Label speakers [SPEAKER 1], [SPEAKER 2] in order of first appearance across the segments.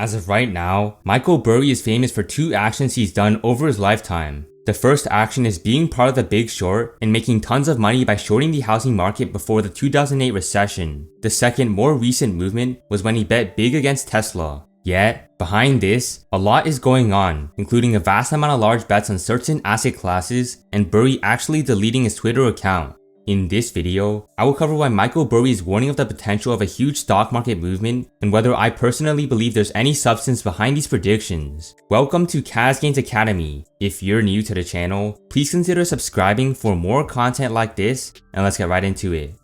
[SPEAKER 1] As of right now, Michael Burry is famous for two actions he's done over his lifetime. The first action is being part of the Big Short and making tons of money by shorting the housing market before the 2008 recession. The second, more recent movement was when he bet big against Tesla. Yet, behind this, a lot is going on, including a vast amount of large bets on certain asset classes and Burry actually deleting his Twitter account. In this video, I will cover why Michael Burry is warning of the potential of a huge stock market movement and whether I personally believe there's any substance behind these predictions. Welcome to Casgains Academy. If you're new to the channel, please consider subscribing for more content like this, and let's get right into it.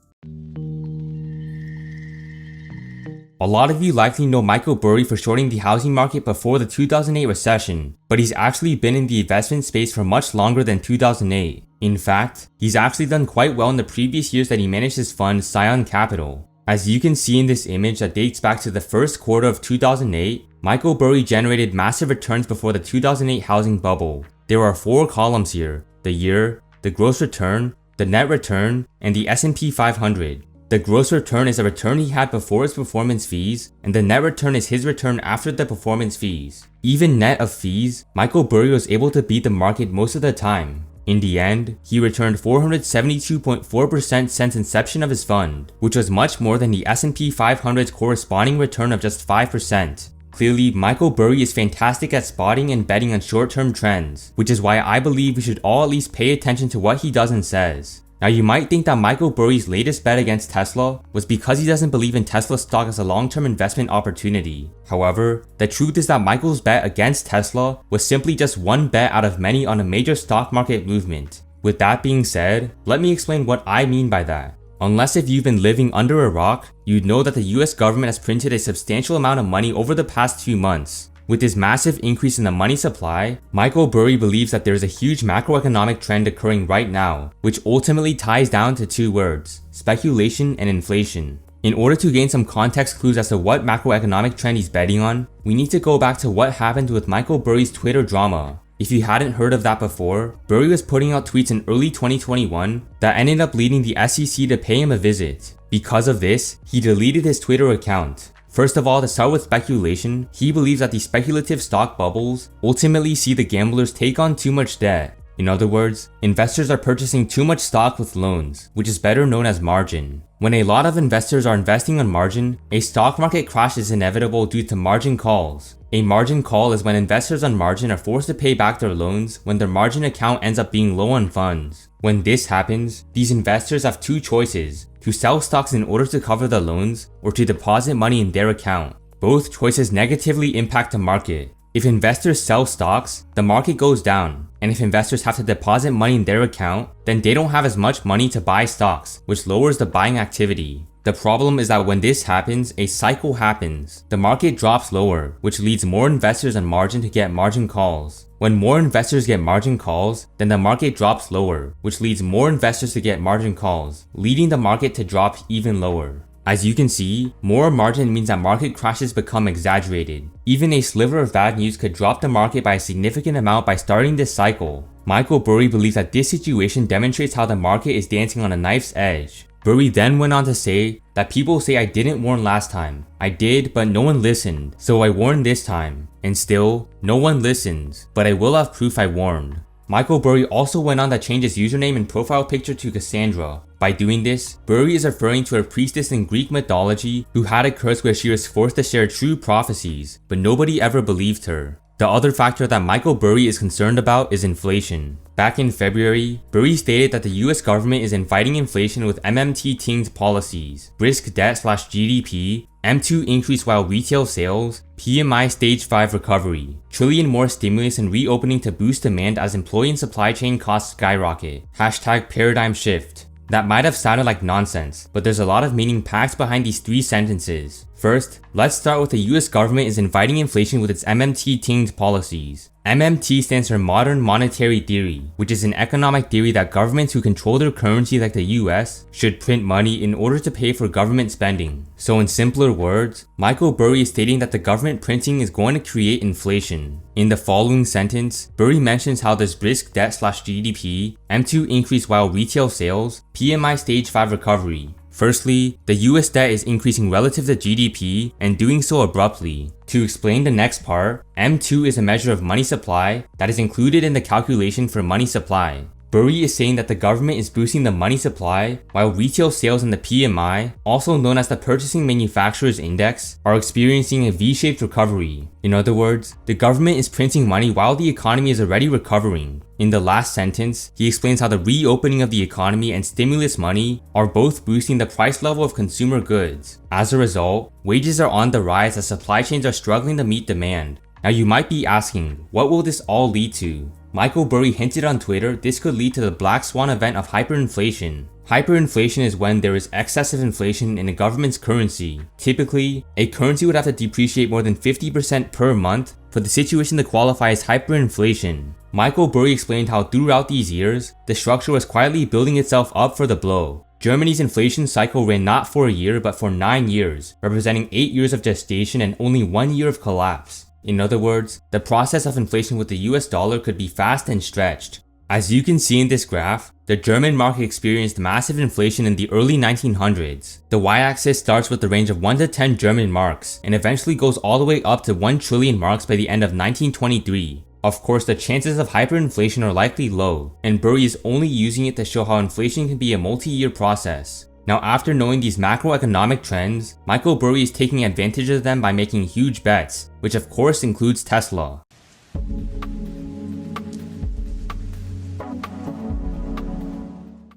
[SPEAKER 1] A lot of you likely know Michael Burry for shorting the housing market before the 2008 recession, but he's actually been in the investment space for much longer than 2008. In fact, he's actually done quite well in the previous years that he managed his fund Scion Capital. As you can see in this image that dates back to the first quarter of 2008, Michael Burry generated massive returns before the 2008 housing bubble. There are 4 columns here: the year, the gross return, the net return, and the S&P 500. The gross return is a return he had before his performance fees, and the net return is his return after the performance fees. Even net of fees, Michael Burry was able to beat the market most of the time. In the end, he returned 472.4% since inception of his fund, which was much more than the S&P 500's corresponding return of just 5%. Clearly, Michael Burry is fantastic at spotting and betting on short-term trends, which is why I believe we should all at least pay attention to what he does and says. Now you might think that Michael Burry's latest bet against Tesla was because he doesn't believe in Tesla stock as a long-term investment opportunity. However, the truth is that Michael's bet against Tesla was simply just one bet out of many on a major stock market movement. With that being said, let me explain what I mean by that. Unless if you've been living under a rock, you'd know that the US government has printed a substantial amount of money over the past few months. With this massive increase in the money supply, Michael Burry believes that there is a huge macroeconomic trend occurring right now, which ultimately ties down to 2 words: speculation and inflation. In order to gain some context clues as to what macroeconomic trend he's betting on, we need to go back to what happened with Michael Burry's Twitter drama. If you hadn't heard of that before, Burry was putting out tweets in early 2021 that ended up leading the SEC to pay him a visit. Because of this, he deleted his Twitter account. First of all, to start with speculation, he believes that the speculative stock bubbles ultimately see the gamblers take on too much debt. In other words, investors are purchasing too much stock with loans, which is better known as margin. When a lot of investors are investing on margin, a stock market crash is inevitable due to margin calls. A margin call is when investors on margin are forced to pay back their loans when their margin account ends up being low on funds. When this happens, these investors have 2 choices: to sell stocks in order to cover the loans or to deposit money in their account. Both choices negatively impact the market. If investors sell stocks, the market goes down, and if investors have to deposit money in their account, then they don't have as much money to buy stocks, which lowers the buying activity. The problem is that when this happens, a cycle happens. The market drops lower, which leads more investors on margin to get margin calls. When more investors get margin calls, then the market drops lower, which leads more investors to get margin calls, leading the market to drop even lower. As you can see, more margin means that market crashes become exaggerated. Even a sliver of bad news could drop the market by a significant amount by starting this cycle. Michael Burry believes that this situation demonstrates how the market is dancing on a knife's edge. Burry then went on to say that people say I didn't warn last time. I did, but no one listened, so I warned this time. And still, no one listens, but I will have proof I warned. Michael Burry also went on to change his username and profile picture to Cassandra. By doing this, Burry is referring to a priestess in Greek mythology who had a curse where she was forced to share true prophecies, but nobody ever believed her. The other factor that Michael Burry is concerned about is inflation. Back in February, Burry stated that the US government is inviting inflation with MMT-tinged policies, brisk debt/GDP, M2 increase while retail sales, PMI stage 5 recovery, trillion more stimulus and reopening to boost demand as employee and supply chain costs skyrocket, #paradigm shift. That might have sounded like nonsense, but there's a lot of meaning packed behind these 3 sentences. First, let's start with the US government is inviting inflation with its MMT-tinged policies. MMT stands for Modern Monetary Theory, which is an economic theory that governments who control their currency like the US should print money in order to pay for government spending. So in simpler words, Michael Burry is stating that the government printing is going to create inflation. In the following sentence, Burry mentions how there's brisk debt/GDP, M2 increase while retail sales, PMI stage 5 recovery. Firstly, the US debt is increasing relative to GDP and doing so abruptly. To explain the next part, M2 is a measure of money supply that is included in the calculation for money supply. Burry is saying that the government is boosting the money supply while retail sales in the PMI, also known as the Purchasing Manufacturers Index, are experiencing a V-shaped recovery. In other words, the government is printing money while the economy is already recovering. In the last sentence, he explains how the reopening of the economy and stimulus money are both boosting the price level of consumer goods. As a result, wages are on the rise as supply chains are struggling to meet demand. Now you might be asking, what will this all lead to? Michael Burry hinted on Twitter this could lead to the black swan event of hyperinflation. Hyperinflation is when there is excessive inflation in a government's currency. Typically, a currency would have to depreciate more than 50% per month for the situation to qualify as hyperinflation. Michael Burry explained how throughout these years, the structure was quietly building itself up for the blow. Germany's inflation cycle ran not for a year but for 9 years, representing 8 years of gestation and only 1 year of collapse. In other words, the process of inflation with the US dollar could be fast and stretched. As you can see in this graph, the German market experienced massive inflation in the early 1900s. The y-axis starts with the range of 1 to 10 German marks and eventually goes all the way up to 1 trillion marks by the end of 1923. Of course, the chances of hyperinflation are likely low, and Burry is only using it to show how inflation can be a multi-year process. Now, after knowing these macroeconomic trends, Michael Burry is taking advantage of them by making huge bets, which of course includes Tesla.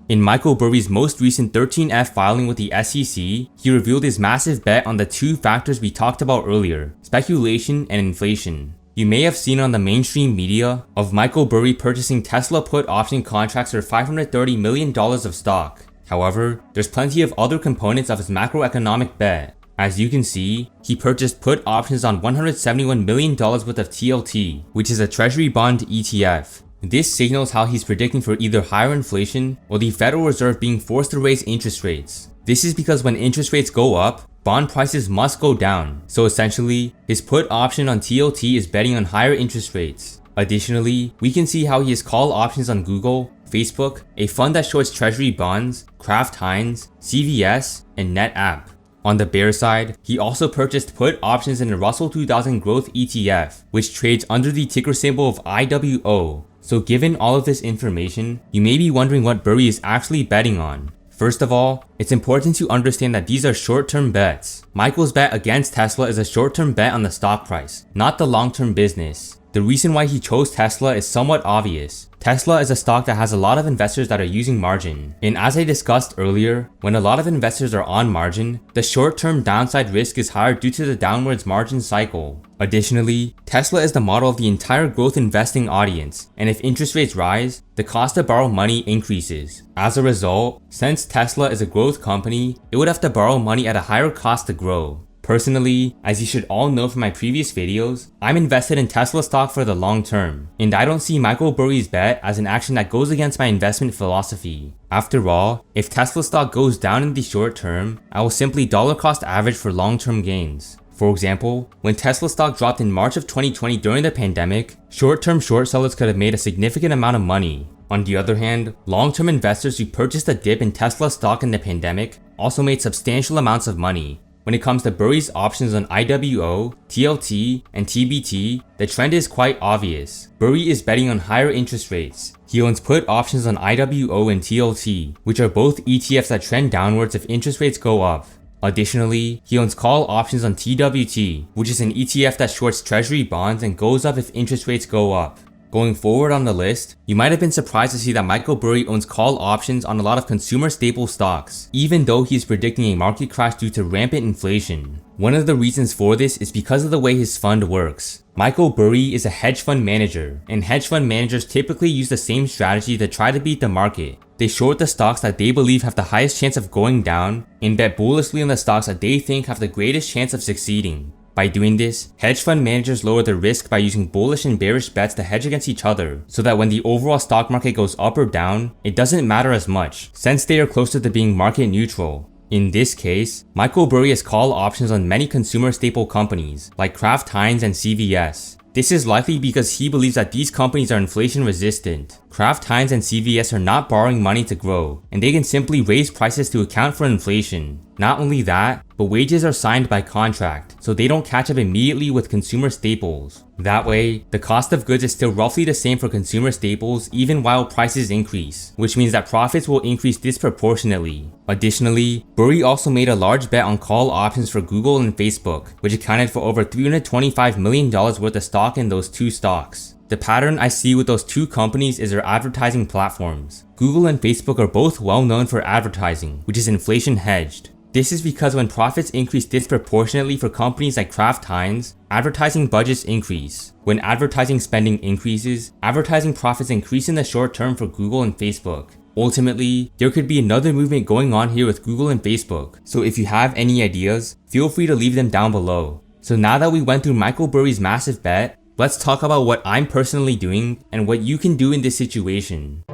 [SPEAKER 1] In Michael Burry's most recent 13F filing with the SEC, he revealed his massive bet on the two factors we talked about earlier, speculation and inflation. You may have seen on the mainstream media of Michael Burry purchasing Tesla put option contracts for $530 million of stock. However, there's plenty of other components of his macroeconomic bet. As you can see, he purchased put options on $171 million worth of TLT, which is a treasury bond ETF. This signals how he's predicting for either higher inflation or the Federal Reserve being forced to raise interest rates. This is because when interest rates go up, bond prices must go down. So essentially, his put option on TLT is betting on higher interest rates. Additionally, we can see how he has call options on Google, Facebook, a fund that shorts treasury bonds, Kraft Heinz, CVS, and NetApp. On the bear side, he also purchased put options in the Russell 2000 Growth ETF, which trades under the ticker symbol of IWO. So given all of this information, you may be wondering what Burry is actually betting on. First of all, it's important to understand that these are short-term bets. Michael's bet against Tesla is a short-term bet on the stock price, not the long-term business. The reason why he chose Tesla is somewhat obvious. Tesla is a stock that has a lot of investors that are using margin. And as I discussed earlier, when a lot of investors are on margin, the short-term downside risk is higher due to the downwards margin cycle. Additionally, Tesla is the model of the entire growth investing audience, and if interest rates rise, the cost to borrow money increases. As a result, since Tesla is a growth company, it would have to borrow money at a higher cost to grow. Personally, as you should all know from my previous videos, I'm invested in Tesla stock for the long term, and I don't see Michael Burry's bet as an action that goes against my investment philosophy. After all, if Tesla stock goes down in the short term, I will simply dollar cost average for long-term gains. For example, when Tesla stock dropped in March of 2020 during the pandemic, short-term short sellers could have made a significant amount of money. On the other hand, long-term investors who purchased a dip in Tesla stock in the pandemic also made substantial amounts of money. When it comes to Burry's options on IWO, TLT, and TBT, the trend is quite obvious. Burry is betting on higher interest rates. He owns put options on IWO and TLT, which are both ETFs that trend downwards if interest rates go up. Additionally, he owns call options on TWT, which is an ETF that shorts treasury bonds and goes up if interest rates go up. Going forward on the list, you might have been surprised to see that Michael Burry owns call options on a lot of consumer staple stocks, even though he is predicting a market crash due to rampant inflation. One of the reasons for this is because of the way his fund works. Michael Burry is a hedge fund manager, and hedge fund managers typically use the same strategy to try to beat the market. They short the stocks that they believe have the highest chance of going down, and bet bullishly on the stocks that they think have the greatest chance of succeeding. By doing this, hedge fund managers lower their risk by using bullish and bearish bets to hedge against each other, so that when the overall stock market goes up or down, it doesn't matter as much, since they are closer to being market neutral. In this case, Michael Burry has call options on many consumer staple companies, like Kraft Heinz and CVS. This is likely because he believes that these companies are inflation resistant. Kraft Heinz and CVS are not borrowing money to grow, and they can simply raise prices to account for inflation. Not only that, but wages are signed by contract, so they don't catch up immediately with consumer staples. That way, the cost of goods is still roughly the same for consumer staples even while prices increase, which means that profits will increase disproportionately. Additionally, Burry also made a large bet on call options for Google and Facebook, which accounted for over $325 million worth of stock in those two stocks. The pattern I see with those two companies is their advertising platforms. Google and Facebook are both well known for advertising, which is inflation hedged. This is because when profits increase disproportionately for companies like Kraft Heinz, advertising budgets increase. When advertising spending increases, advertising profits increase in the short term for Google and Facebook. Ultimately, there could be another movement going on here with Google and Facebook, so if you have any ideas, feel free to leave them down below. So now that we went through Michael Burry's massive bet, let's talk about what I'm personally doing and what you can do in this situation.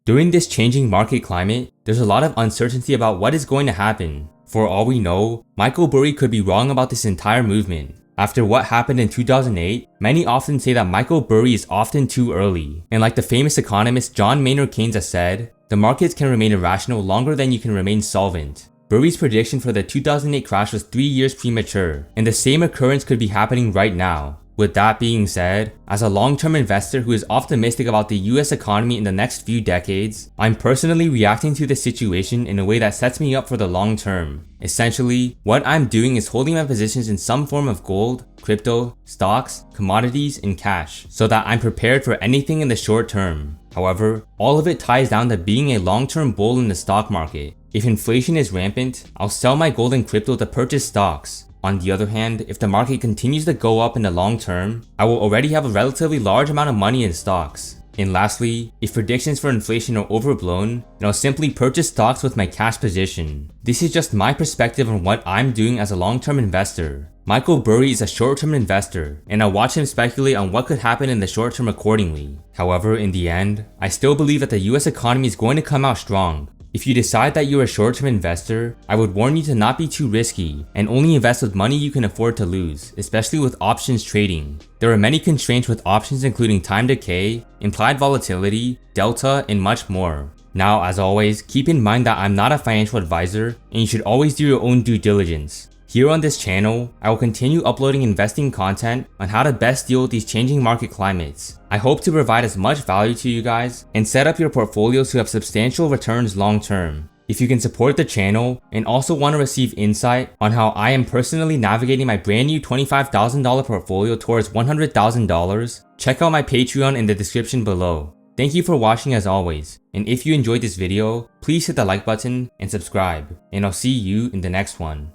[SPEAKER 1] During this changing market climate, there's a lot of uncertainty about what is going to happen. For all we know, Michael Burry could be wrong about this entire movement. After what happened in 2008, many often say that Michael Burry is often too early. And like the famous economist John Maynard Keynes has said, the markets can remain irrational longer than you can remain solvent. Burry's prediction for the 2008 crash was 3 years premature, and the same occurrence could be happening right now. With that being said, as a long-term investor who is optimistic about the US economy in the next few decades, I'm personally reacting to the situation in a way that sets me up for the long term. Essentially, what I'm doing is holding my positions in some form of gold, crypto, stocks, commodities, and cash, so that I'm prepared for anything in the short term. However, all of it ties down to being a long-term bull in the stock market. If inflation is rampant, I'll sell my gold and crypto to purchase stocks. On the other hand, if the market continues to go up in the long term, I will already have a relatively large amount of money in stocks. And lastly, if predictions for inflation are overblown, then I'll simply purchase stocks with my cash position. This is just my perspective on what I'm doing as a long-term investor. Michael Burry is a short-term investor, and I watch him speculate on what could happen in the short term accordingly. However, in the end, I still believe that the US economy is going to come out strong. If you decide that you're a short-term investor, I would warn you to not be too risky and only invest with money you can afford to lose, especially with options trading. There are many constraints with options including time decay, implied volatility, delta, and much more. Now, as always, keep in mind that I'm not a financial advisor and you should always do your own due diligence. Here on this channel, I will continue uploading investing content on how to best deal with these changing market climates. I hope to provide as much value to you guys and set up your portfolios to have substantial returns long term. If you can support the channel and also want to receive insight on how I am personally navigating my brand new $25,000 portfolio towards $100,000, check out my Patreon in the description below. Thank you for watching as always, and if you enjoyed this video, please hit the like button and subscribe, and I'll see you in the next one.